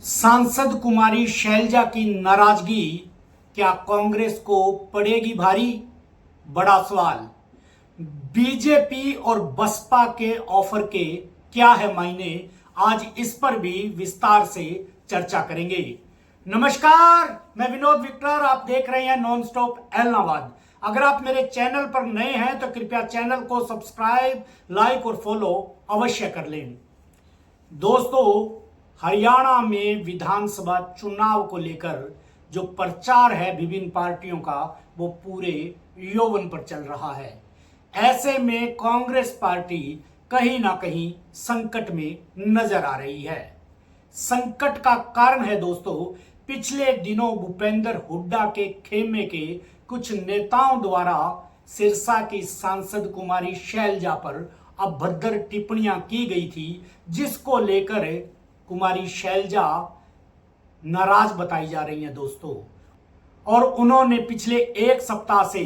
सांसद कुमारी शैलजा की नाराजगी क्या कांग्रेस को पड़ेगी भारी? बड़ा सवाल। बीजेपी और बसपा के ऑफर के क्या है मायने, आज इस पर भी विस्तार से चर्चा करेंगे। नमस्कार, मैं विनोद विक्टर, आप देख रहे हैं नॉन स्टॉप एलनाबाद। अगर आप मेरे चैनल पर नए हैं तो कृपया चैनल को सब्सक्राइब, लाइक और फॉलो अवश्य कर लें। दोस्तों, हरियाणा में विधानसभा चुनाव को लेकर जो प्रचार है विभिन्न पार्टियों का, वो पूरे यौवन पर चल रहा है। ऐसे में कांग्रेस पार्टी कहीं ना कहीं संकट में नजर आ रही है। संकट का कारण है दोस्तों, पिछले दिनों भूपेंद्र हुड्डा के खेमे के कुछ नेताओं द्वारा सिरसा की सांसद कुमारी शैलजा पर अभद्र टिप्पणियां की गई थी, जिसको लेकर कुमारी शैलजा नाराज बताई जा रही हैं दोस्तों। और उन्होंने पिछले एक सप्ताह से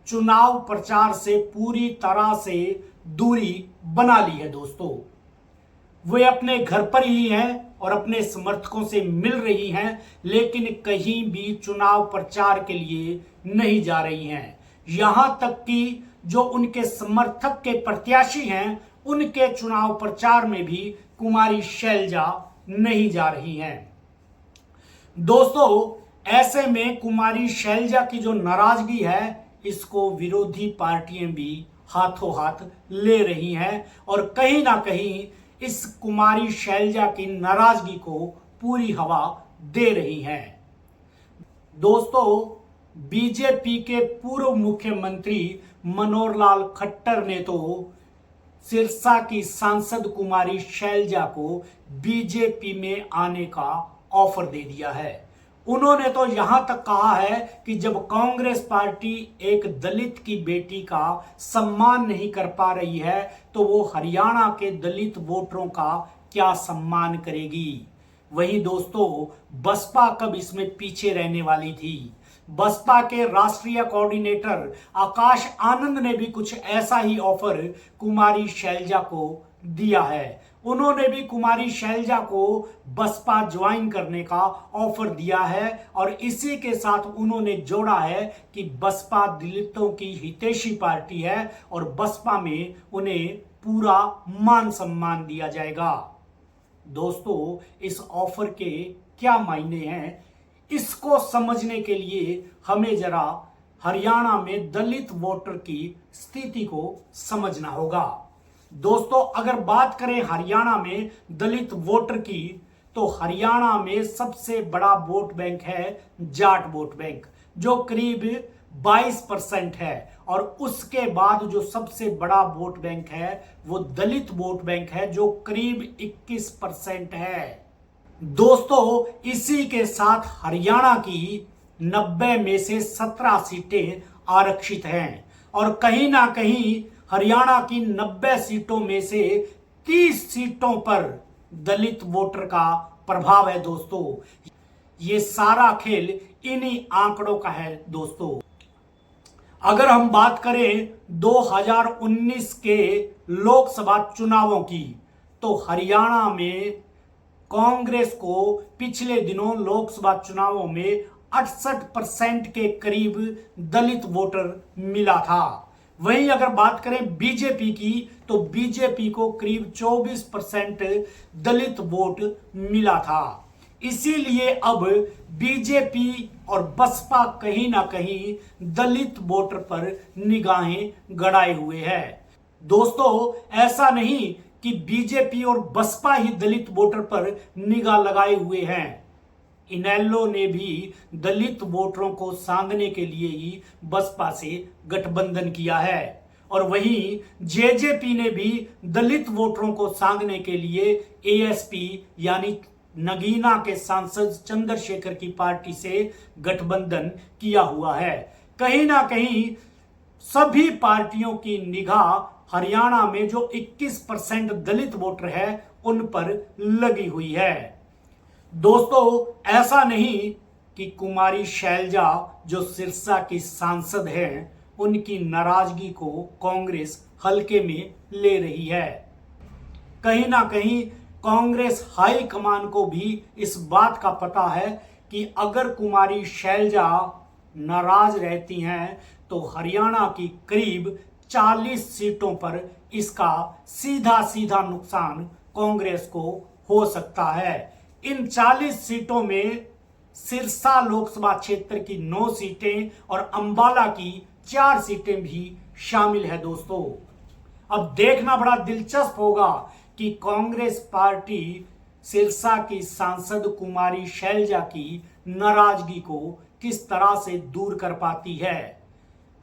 चुनाव प्रचार से पूरी तरह से दूरी बना ली है दोस्तों। वे अपने घर पर ही हैं और अपने समर्थकों से मिल रही हैं, लेकिन कहीं भी चुनाव प्रचार के लिए नहीं जा रही हैं। यहां तक कि जो उनके समर्थक के प्रत्याशी हैं, उनके चुनाव प्रचार में भी कुमारी शैलजा नहीं जा रही हैं। दोस्तों, ऐसे में कुमारी शैलजा की जो नाराजगी है, इसको विरोधी पार्टियां भी हाथों हाथ ले रही हैं और कहीं ना कहीं इस कुमारी शैलजा की नाराजगी को पूरी हवा दे रही हैं। दोस्तों, बीजेपी के पूर्व मुख्यमंत्री मनोहर लाल खट्टर ने तो सिरसा की सांसद कुमारी शैलजा को बीजेपी में आने का ऑफर दे दिया है। उन्होंने तो यहां तक कहा है कि जब कांग्रेस पार्टी एक दलित की बेटी का सम्मान नहीं कर पा रही है, तो वो हरियाणा के दलित वोटरों का क्या सम्मान करेगी। वहीं दोस्तों, बसपा कब इसमें पीछे रहने वाली थी। बसपा के राष्ट्रीय कोऑर्डिनेटर आकाश आनंद ने भी कुछ ऐसा ही ऑफर कुमारी शैलजा को दिया है। उन्होंने भी कुमारी शैलजा को बसपा ज्वाइन करने का ऑफर दिया है और इसी के साथ उन्होंने जोड़ा है कि बसपा दलितों की हितैषी पार्टी है और बसपा में उन्हें पूरा मान सम्मान दिया जाएगा। दोस्तों, इस ऑफर के क्या मायने हैं, इसको समझने के लिए हमें जरा हरियाणा में दलित वोटर की स्थिति को समझना होगा। दोस्तों, अगर बात करें हरियाणा में दलित वोटर की, तो हरियाणा में सबसे बड़ा वोट बैंक है जाट वोट बैंक, जो करीब 22% है। और उसके बाद जो सबसे बड़ा वोट बैंक है वो दलित वोट बैंक है, जो करीब 21% है। दोस्तों, इसी के साथ हरियाणा की 90 में से 17 सीटें आरक्षित हैं और कहीं ना कहीं हरियाणा की 90 सीटों में से 30 सीटों पर दलित वोटर का प्रभाव है। दोस्तों, ये सारा खेल इन्हीं आंकड़ों का है। दोस्तों, अगर हम बात करें 2019 के लोकसभा चुनावों की, तो हरियाणा में कांग्रेस को पिछले दिनों लोकसभा चुनावों में 68% के करीब दलित वोटर मिला था। वहीं अगर बात करें बीजेपी की, तो बीजेपी को करीब 24% दलित वोट मिला था। इसीलिए अब बीजेपी और बसपा कहीं ना कहीं दलित वोटर पर निगाहें गड़ाए हुए है। दोस्तों, ऐसा नहीं कि बीजेपी और बसपा ही दलित वोटर पर निगाह लगाए हुए हैं। इनेलो ने भी दलित वोटरों को सांधने के लिए ही बसपा से गठबंधन किया है और वहीं जेजेपी ने भी दलित वोटरों को सांधने के लिए एएसपी यानी नगीना के सांसद चंद्रशेखर की पार्टी से गठबंधन किया हुआ है। कहीं ना कहीं सभी पार्टियों की निगाह हरियाणा में जो 21% दलित वोटर है उन पर लगी हुई है। दोस्तों, ऐसा नहीं कि कुमारी शैलजा जो सिरसा की सांसद हैं, उनकी नाराजगी को कांग्रेस हल्के में ले रही है। कहीं ना कहीं कांग्रेस हाई कमान को भी इस बात का पता है कि अगर कुमारी शैलजा नाराज रहती हैं तो हरियाणा की करीब 40 सीटों पर इसका सीधा सीधा नुकसान कांग्रेस को हो सकता है। इन 40 सीटों में सिरसा लोकसभा क्षेत्र की 9 सीटें और अंबाला की 4 सीटें भी शामिल है दोस्तों। अब देखना बड़ा दिलचस्प होगा कि कांग्रेस पार्टी सिरसा की सांसद कुमारी शैलजा की नाराजगी को किस तरह से दूर कर पाती है।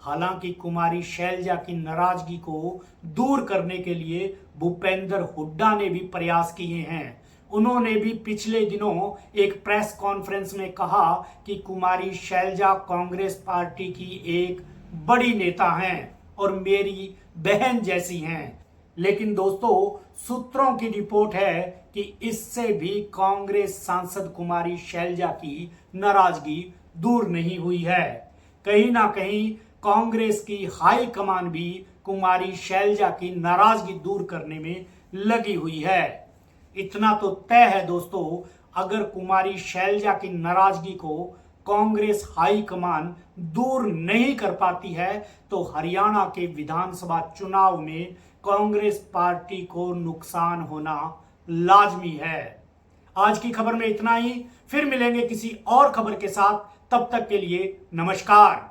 हालांकि कुमारी शैलजा की नाराजगी को दूर करने के लिए भूपेंद्र हुड्डा ने भी प्रयास किए हैं। उन्होंने भी पिछले दिनों एक प्रेस कॉन्फ्रेंस में कहा कि कुमारी शैलजा कांग्रेस पार्टी की एक बड़ी नेता हैं और मेरी बहन जैसी हैं। लेकिन दोस्तों, सूत्रों की रिपोर्ट है कि इससे भी कांग्रेस सांसद कुमारी शैलजा की नाराजगी दूर नहीं हुई है। कहीं ना कहीं कांग्रेस की हाई कमान भी कुमारी शैलजा की नाराजगी दूर करने में लगी हुई है। इतना तो तय है दोस्तों, अगर कुमारी शैलजा की नाराजगी को कांग्रेस हाई कमान दूर नहीं कर पाती है तो हरियाणा के विधानसभा चुनाव में कांग्रेस पार्टी को नुकसान होना लाजमी है। आज की खबर में इतना ही, फिर मिलेंगे किसी और खबर के साथ। तब तक के लिए नमस्कार।